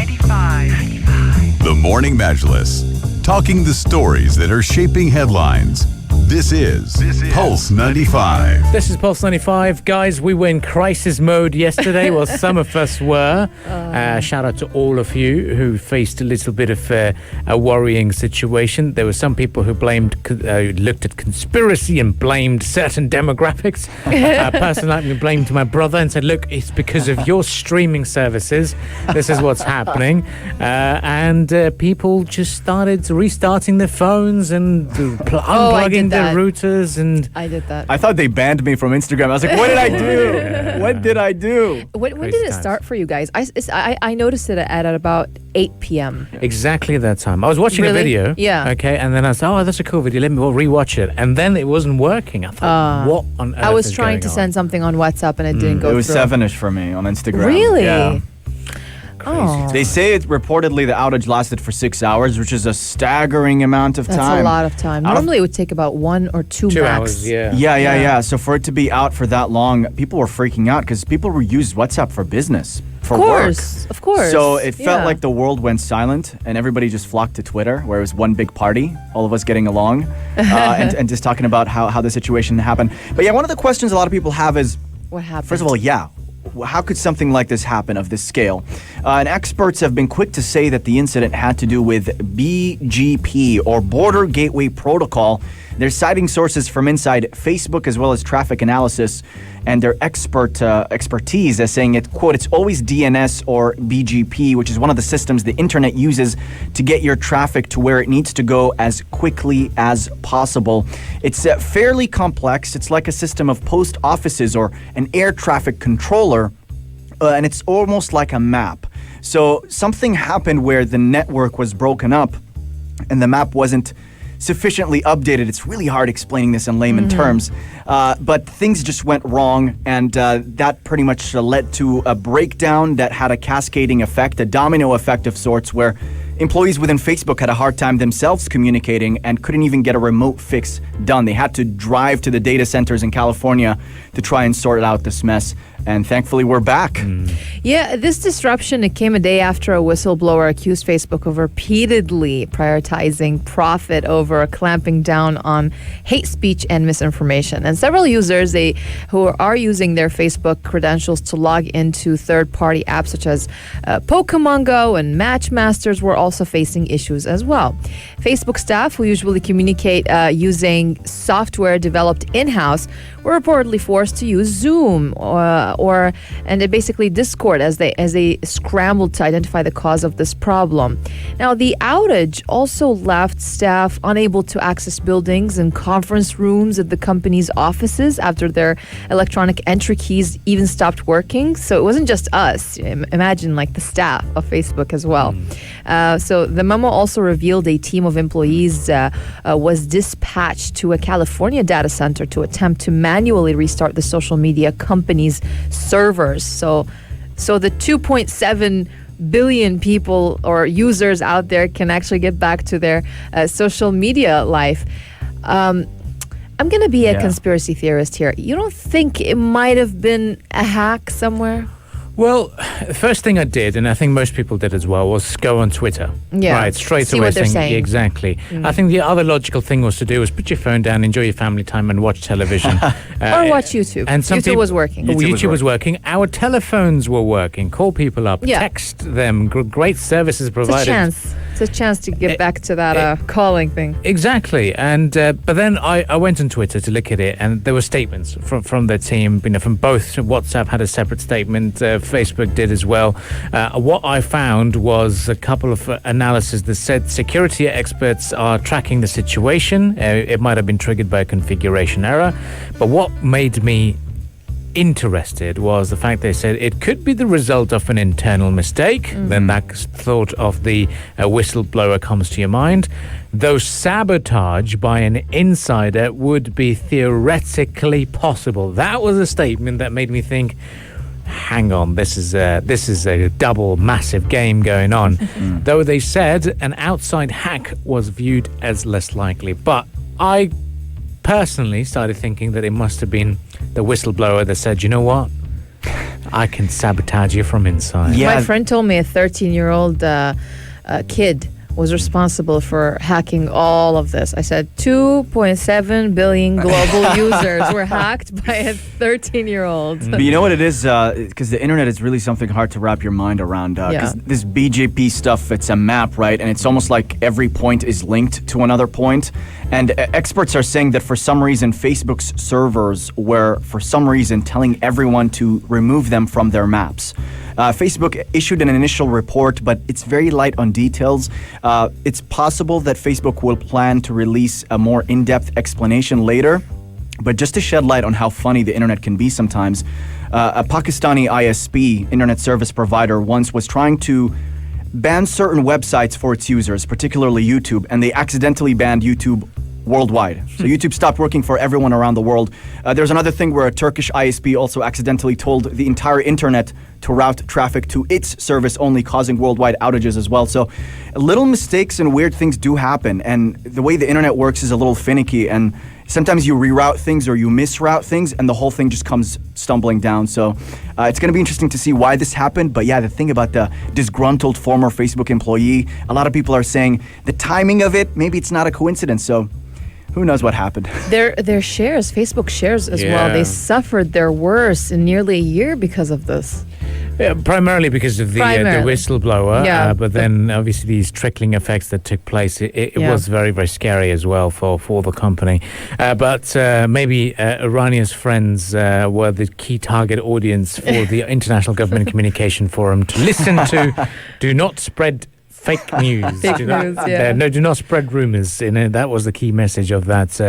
95. The Morning Majlis, talking the stories that are shaping headlines. This is Pulse 95. This is Pulse 95. Guys, we were in crisis mode yesterday. Well, some of us were. Shout out to all of you who faced a little bit of a worrying situation. There were some people who looked at conspiracy and blamed certain demographics. Personally, I blamed my brother and said, look, it's because of your streaming services. This is what's happening. And people just started restarting their phones and unplugging their routers. And I did that. I thought they banned me from Instagram. I was like, what did I do? Yeah. What did I do? When did it start for you guys? I noticed it at about 8 p.m. Exactly that time. I was watching a video. Yeah. Okay, and then I said, oh, that's a cool video. Let me rewatch it. And then it wasn't working. I thought, what on earth I was is trying going to on? send something on WhatsApp and it didn't go It was through. 7-ish for me on Instagram. Really? Yeah. Oh. They say it reportedly the outage lasted for 6 hours, which is a staggering amount of That's time. a lot of time. Normally it would take about 1 or 2 2 max. hours, yeah. Yeah. So for it to be out for that long, people were freaking out because people were using WhatsApp for business, for work. Of course. So it felt Yeah. like the world went silent and everybody just flocked to Twitter, where it was one big party, all of us getting along and just talking about how the situation happened. But yeah, one of the questions a lot of people have is, What happened? first of all, how could something like this happen of this scale? And experts have been quick to say that the incident had to do with BGP, or Border Gateway Protocol. They're citing sources from inside Facebook as well as traffic analysis, and their expertise as saying it, quote, it's always DNS or BGP, which is one of the systems the internet uses to get your traffic to where it needs to go as quickly as possible. It's fairly complex. It's like a system of post offices or an air traffic controller, and it's almost like a map. So something happened where the network was broken up and the map wasn't sufficiently updated. It's really hard explaining this in layman terms, but things just went wrong, and that pretty much led to a breakdown that had a cascading effect, a domino effect of sorts, where employees within Facebook had a hard time themselves communicating and couldn't even get a remote fix done. They had to drive to the data centers in California to try and sort out this mess. And thankfully, we're back. Yeah, this disruption, it came a day after a whistleblower accused Facebook of repeatedly prioritizing profit over clamping down on hate speech and misinformation. And several users who are using their Facebook credentials to log into third-party apps such as Pokemon Go and Matchmasters were also facing issues as well. Facebook staff, who usually communicate using software developed in-house, were reportedly forced to use Zoom and basically Discord as they scrambled to identify the cause of this problem. Now, the outage also left staff unable to access buildings and conference rooms at the company's offices after their electronic entry keys even stopped working. So it wasn't just us. Imagine like the staff of Facebook as well. So the memo also revealed a team of employees was dispatched to a California data center to attempt to manually restart the social media company's servers. So the 2.7 billion people or users out there can actually get back to their social media life. I'm going to be a conspiracy theorist here. You don't think it might have been a hack somewhere? Well, the first thing I did, and I think most people did as well, was go on Twitter. Yeah. Right, straight See away what they're saying. Exactly. I think the other logical thing was to do was put your phone down, enjoy your family time, and watch television. Or watch YouTube. And some YouTube people, was working. YouTube was working. Our telephones were working. Call people up, Yeah. text them. Great services provided. It's a chance to get back to that calling thing. Exactly, and but then I went on Twitter to look at it, and there were statements from the team, from both. WhatsApp had a separate statement, Facebook did as well. What I found was a couple of analyses that said security experts are tracking the situation. It might have been triggered by a configuration error, but what made me interested was the fact they said it could be the result of an internal mistake. Then that thought of the whistleblower comes to your mind. Though sabotage by an insider would be theoretically possible. That was a statement that made me think, hang on, this is a double massive game going on. Though they said an outside hack was viewed as less likely. But I personally started thinking that it must have been the whistleblower that said, you know what? I can sabotage you from inside. Yeah. My friend told me a 13-year-old kid was responsible for hacking all of this. I said 2.7 billion global users were hacked by a 13-year-old. But you know what it is? Because the internet is really something hard to wrap your mind around. Because this BGP stuff, it's a map, right? And it's almost like every point is linked to another point. And experts are saying that for some reason, Facebook's servers were, for some reason, telling everyone to remove them from their maps. Facebook issued an initial report, but it's very light on details. It's possible that Facebook will plan to release a more in-depth explanation later. But just to shed light on how funny the internet can be sometimes, a Pakistani ISP, internet service provider, once was trying to ban certain websites for its users, particularly YouTube, and they accidentally banned YouTube worldwide. So YouTube stopped working for everyone around the world. There's another thing where a Turkish ISP also accidentally told the entire internet to route traffic to its service only, causing worldwide outages as well. So little mistakes and weird things do happen. And the way the internet works is a little finicky. And sometimes you reroute things or you misroute things and the whole thing just comes stumbling down. So it's going to be interesting to see why this happened. But yeah, the thing about the disgruntled former Facebook employee, a lot of people are saying the timing of it, maybe it's not a coincidence. So who knows what happened? Their shares, Facebook shares as well, they suffered their worst in nearly a year because of this. Yeah, primarily because of the whistleblower, but then obviously these trickling effects that took place, it was very, very scary as well for the company. But maybe Irania's friends were the key target audience for the International Government Communication Forum to listen to. Do not spread fake news. Do not spread rumors. That was the key message of that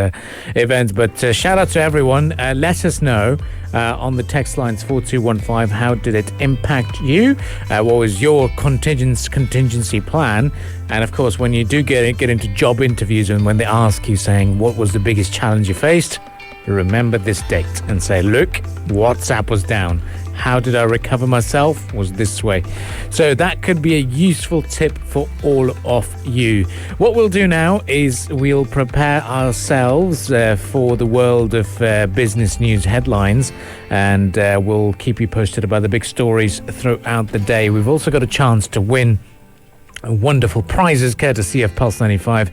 event. But shout out to everyone. Let us know on the text lines 4215. How did it impact you? What was your contingency plan? And of course, when you do get into job interviews and when they ask you saying what was the biggest challenge you faced, remember this date and say, look, WhatsApp was down. How did I recover myself? Was this way. So that could be a useful tip for all of you. What we'll do now is we'll prepare ourselves for the world of business news headlines, and we'll keep you posted about the big stories throughout the day. We've also got a chance to win wonderful prizes courtesy of Pulse 95,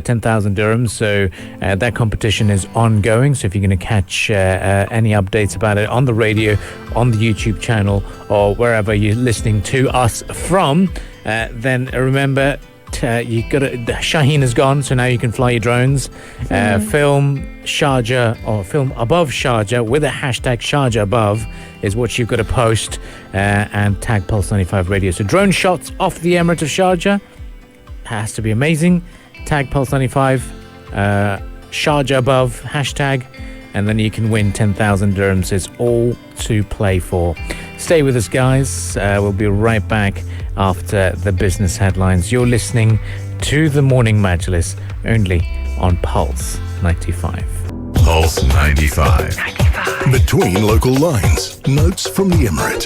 10,000 dirhams. So that competition is ongoing. So if you're going to catch any updates about it on the radio, on the YouTube channel, or wherever you're listening to us from, then remember, you got Shaheen is gone, so now you can fly your drones. Film Sharjah or film above Sharjah with a hashtag Sharjah above is what you've got to post and tag Pulse 95 Radio. So drone shots off the Emirate of Sharjah has to be amazing. Tag Pulse 95 Sharjah above hashtag, and then you can win 10,000 dirhams. It's all to play for. Stay with us, guys. We'll be right back after the business headlines. You're listening to the Morning Majlis only on Pulse 95. Pulse 95. Between local lines, notes from the Emirate.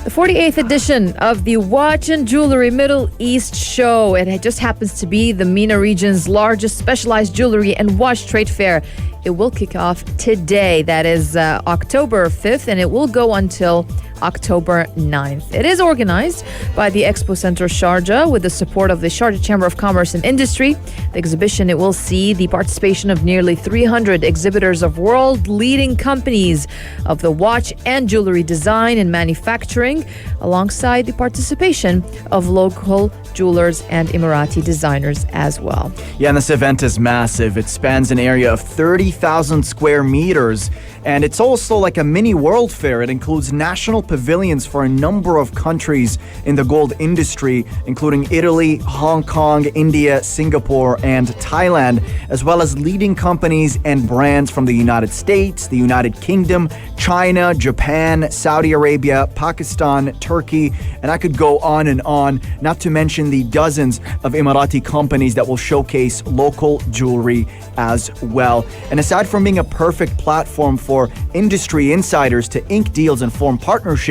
The 48th edition of the Watch and Jewelry Middle East Show. It just happens to be the MENA region's largest specialized jewelry and watch trade fair. It will kick off today. That is October 5th, and it will go until October 9th. It is organized by the Expo Center Sharjah with the support of the Sharjah Chamber of Commerce and Industry. The exhibition, it will see the participation of nearly 300 exhibitors of world-leading companies of the watch and jewelry design and manufacturing, alongside the participation of local jewelers and Emirati designers as well. Yeah, and this event is massive. It spans an area of 30,000 square meters, and it's also like a mini world fair. It includes national pavilions for a number of countries in the gold industry, including Italy, Hong Kong, India, Singapore, and Thailand, as well as leading companies and brands from the United States, the United Kingdom, China, Japan, Saudi Arabia, Pakistan, Turkey, and I could go on, not to mention the dozens of Emirati companies that will showcase local jewelry as well. And aside from being a perfect platform for industry insiders to ink deals and form partnership,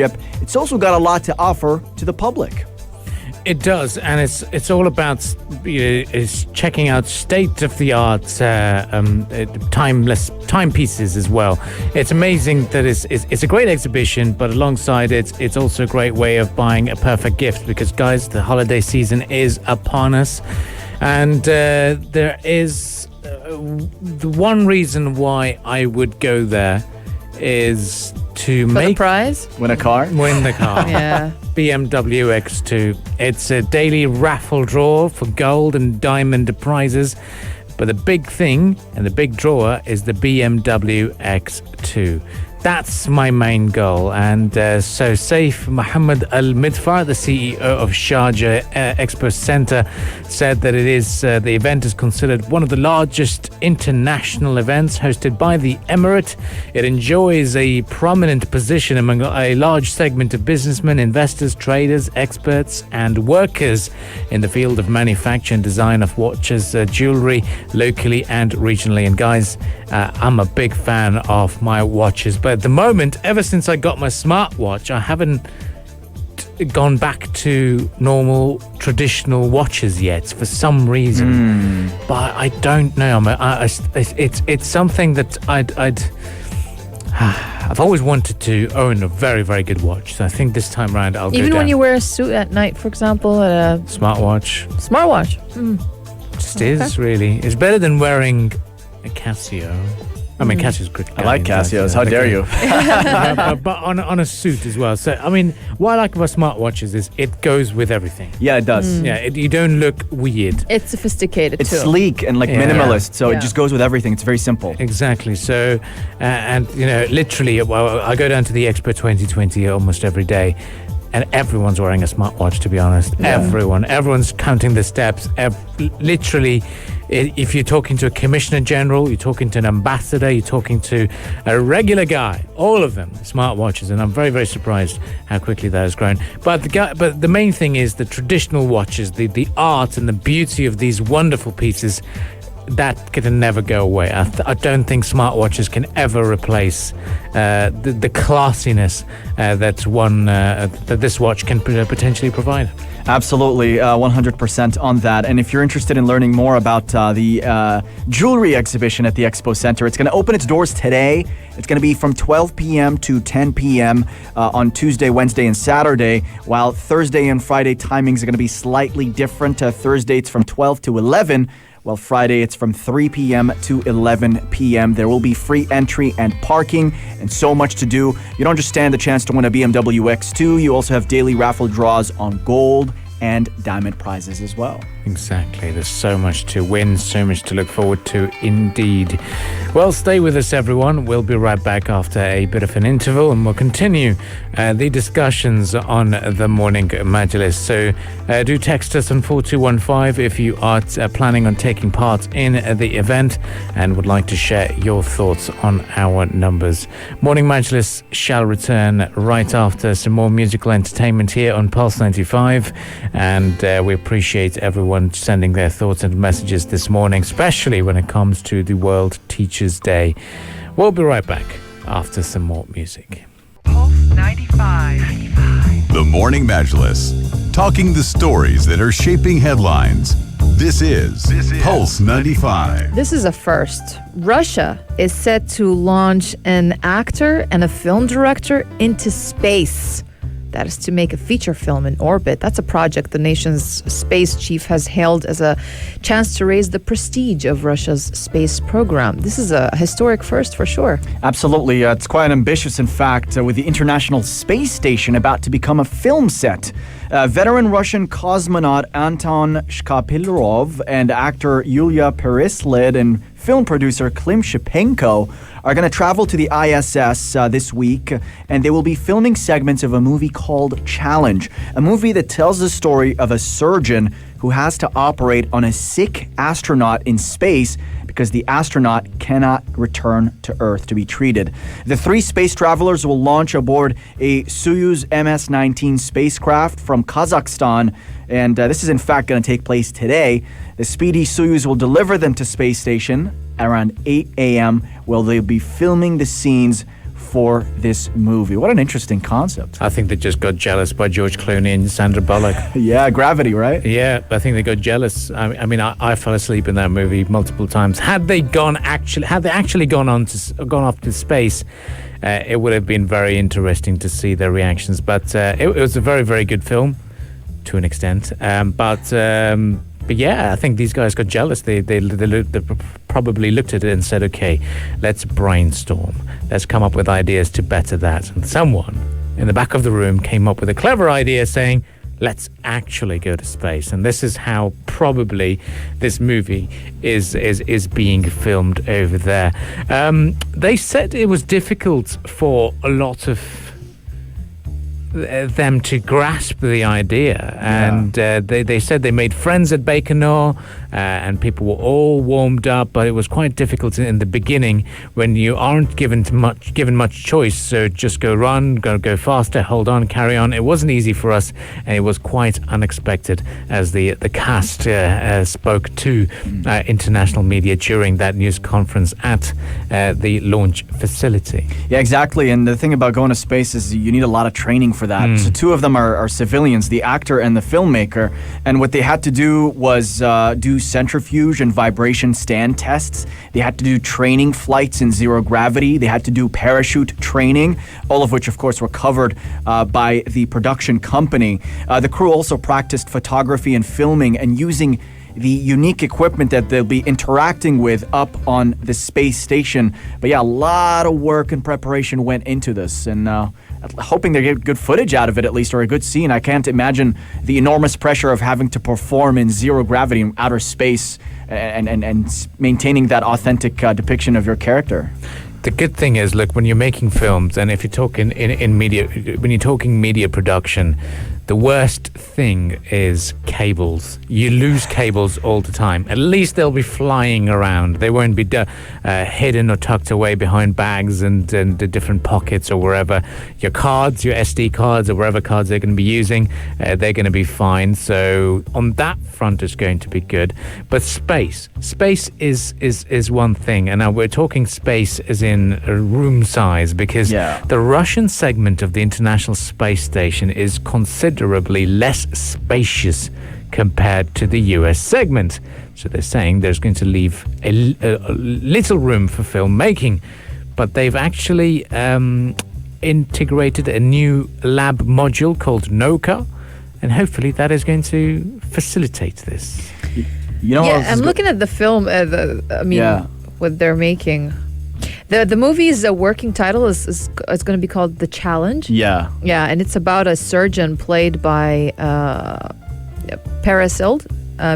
it's also got a lot to offer to the public. It does, and it's all about is checking out state-of-the-art timepieces as well. It's amazing that it's a great exhibition, but alongside it, it's also a great way of buying a perfect gift because, guys, the holiday season is upon us, and there is the one reason why I would go there is to For make the prize? Win a car? win the car. Yeah. BMW X2. It's a daily raffle draw for gold and diamond prizes. But the big thing and the big drawer is the BMW X2. That's my main goal. And so Saif Mohammed Al Midfar, the CEO of Sharjah Expo Center, said that the event is considered one of the largest international events hosted by the Emirate. It enjoys a prominent position among a large segment of businessmen, investors, traders, experts, and workers in the field of manufacture and design of watches, jewelry, locally and regionally. And guys, I'm a big fan of my watches, but at the moment, ever since I got my smartwatch, I haven't gone back to normal traditional watches yet for some reason. But I don't know. It's something that I've always wanted to own a very, very good watch. So I think this time around I'll go Even down. when you wear a suit at night, for example, at a Smartwatch. smartwatch. Just is really. It's better than wearing a Casio. I mean, Casio's good. I like Casios. How dare you? but on a suit as well. So, I mean, what I like about smartwatches is it goes with everything. Yeah, it does. Yeah, you don't look weird. It's sophisticated It's too. sleek and like Yeah. minimalist, so Yeah. it just goes with everything. It's very simple. Exactly. So, and literally, well, I go down to the Expo 2020 almost every day, and everyone's wearing a smartwatch. To be honest, everyone's counting the steps. Literally, if you're talking to a commissioner general, you're talking to an ambassador, you're talking to a regular guy, all of them smartwatches, and I'm very, very surprised how quickly that has grown. But the main thing is the traditional watches, the art and the beauty of these wonderful pieces. That can never go away. I don't think smartwatches can ever replace the classiness that this watch can potentially provide. Absolutely, 100% on that. And if you're interested in learning more about the jewelry exhibition at the Expo Center, it's going to open its doors today. It's going to be from 12 p.m. to 10 p.m. On Tuesday, Wednesday, and Saturday, while Thursday and Friday timings are going to be slightly different. Thursday, it's from 12 to 11. Well, Friday, it's from 3 p.m. to 11 p.m. There will be free entry and parking and so much to do. You don't just stand the chance to win a BMW X2. You also have daily raffle draws on gold and diamond prizes as well. Exactly. There's so much to win, so much to look forward to indeed. Well, stay with us, everyone. We'll be right back after a bit of an interval, and we'll continue the discussions on the morning Majlis. So do text us on 4215 if you are planning on taking part in the event and would like to share your thoughts on our numbers. Morning Majlis shall return right after some more musical entertainment here on Pulse 95, and we appreciate everyone sending their thoughts and messages this morning, especially when it comes to the World Teachers' Day. We'll be right back after some more music. Pulse 95. The Morning Majlis, talking the stories that are shaping headlines. This is Pulse 95. This is a first. Russia is set to launch an actor and a film director into space. That is to make a feature film in orbit. That's a project the nation's space chief has hailed as a chance to raise the prestige of Russia's space program. This is a historic first for sure. Absolutely. It's quite ambitious, in fact, with the International Space Station about to become a film set. Veteran Russian cosmonaut Anton Shkapilov and actor Yulia Pereslid and film producer Klim Shipenko are going to travel to the ISS this week, and they will be filming segments of a movie called Challenge, a movie that tells the story of a surgeon who has to operate on a sick astronaut in space because the astronaut cannot return to Earth to be treated. The three space travelers will launch aboard a Soyuz MS-19 spacecraft from Kazakhstan, and this is in fact going to take place today. The speedy Soyuz will deliver them to space station around 8 a.m. where they'll be filming the scenes for this movie. What an interesting concept. I think they just got jealous by George Clooney and Sandra Bullock. Yeah, Gravity, right? Yeah, I think they got jealous. I fell asleep in that movie multiple times. Had they actually gone off to space, it would have been very interesting to see their reactions. But it was a very, very good film to an extent. But yeah, I think these guys got jealous. They probably looked at it and said, okay, let's brainstorm. Let's come up with ideas to better that. And someone in the back of the room came up with a clever idea saying, let's actually go to space. And this is how probably this movie is being filmed over there. They said it was difficult for a lot of them to grasp the idea, and they said they made friends at Baikonur, and people were all warmed up, but it was quite difficult in the beginning when you aren't given much choice. So just go faster, hold on, carry on. It wasn't easy for us, and it was quite unexpected as the cast spoke to international media during that news conference at the launch facility. Yeah, exactly. And the thing about going to space is you need a lot of training for that. So two of them are civilians, the actor and the filmmaker. And what they had to do was do centrifuge and vibration stand tests. They had to do training flights in zero gravity. They had to do parachute training, all of which, of course, were covered by the production company. The crew also practiced photography and filming and using the unique equipment that they'll be interacting with up on the space station. But yeah, a lot of work and preparation went into this, and hoping they get good footage out of it at least, or a good scene. I can't imagine the enormous pressure of having to perform in zero gravity in outer space and maintaining that authentic depiction of your character. The good thing is, look, when you're making films, and if you're talking in media, when you're talking media production, the worst thing is cables. You lose cables all the time. At least they'll be flying around. They won't be hidden or tucked away behind bags and the different pockets or wherever. Your cards, your SD cards or wherever cards they're going to be using, they're going to be fine. So on that front, it's going to be good. But space is one thing. And now we're talking space as in room size, because the Russian segment of the International Space Station is considerably less spacious compared to the US segment. So they're saying there's going to leave a little room for filmmaking, but they've actually integrated a new lab module called Noka, and hopefully that is going to facilitate this. You know, I'm looking at the film. What they're making. The movie's working title is going to be called The Challenge. Yeah, and it's about a surgeon played by Parasild,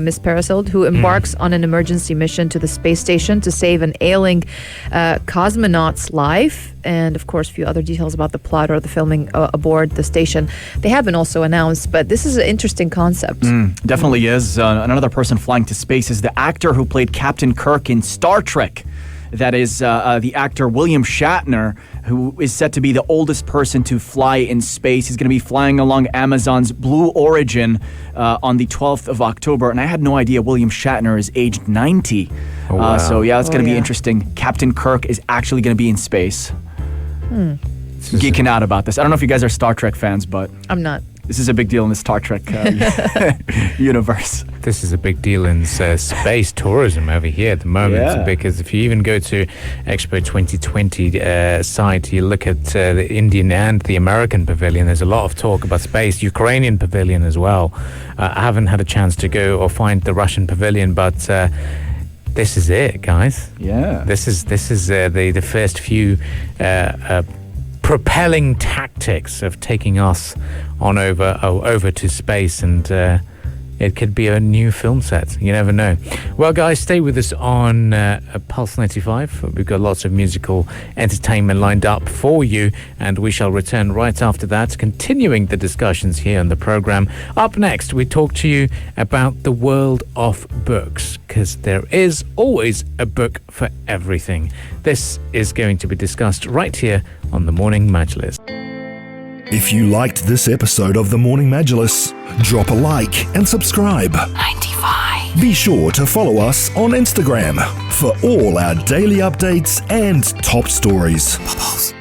Miss Parasild, who embarks on an emergency mission to the space station to save an ailing cosmonaut's life. And of course, a few other details about the plot or the filming aboard the station. They have been also announced, but this is an interesting concept. Definitely is. Another person flying to space is the actor who played Captain Kirk in Star Trek. That is the actor William Shatner, who is set to be the oldest person to fly in space. He's going to be flying along Amazon's Blue Origin on the 12th of October. And I had no idea William Shatner is aged 90. Oh, wow. So yeah, it's going to be interesting. Captain Kirk is actually going to be in space. Geeking out about this. I don't know if you guys are Star Trek fans, but I'm not. This is a big deal in the Star Trek universe. This is a big deal in space tourism over here at the moment, because if you even go to Expo 2020 site, you look at the Indian and the American pavilion, there's a lot of talk about space, Ukrainian pavilion as well. I haven't had a chance to go or find the Russian pavilion, but this is it, guys. Yeah. This is the first few propelling tactics of taking us on over to space, and it could be a new film set. You never know. Well, guys, stay with us on Pulse 95. We've got lots of musical entertainment lined up for you, and we shall return right after that, continuing the discussions here on the program. Up next, we talk to you about the world of books, because there is always a book for everything. This is going to be discussed right here on the Morning Majlis. If you liked this episode of The Morning Majlis, drop a like and subscribe. 95. Be sure to follow us on Instagram for all our daily updates and top stories. Pulse.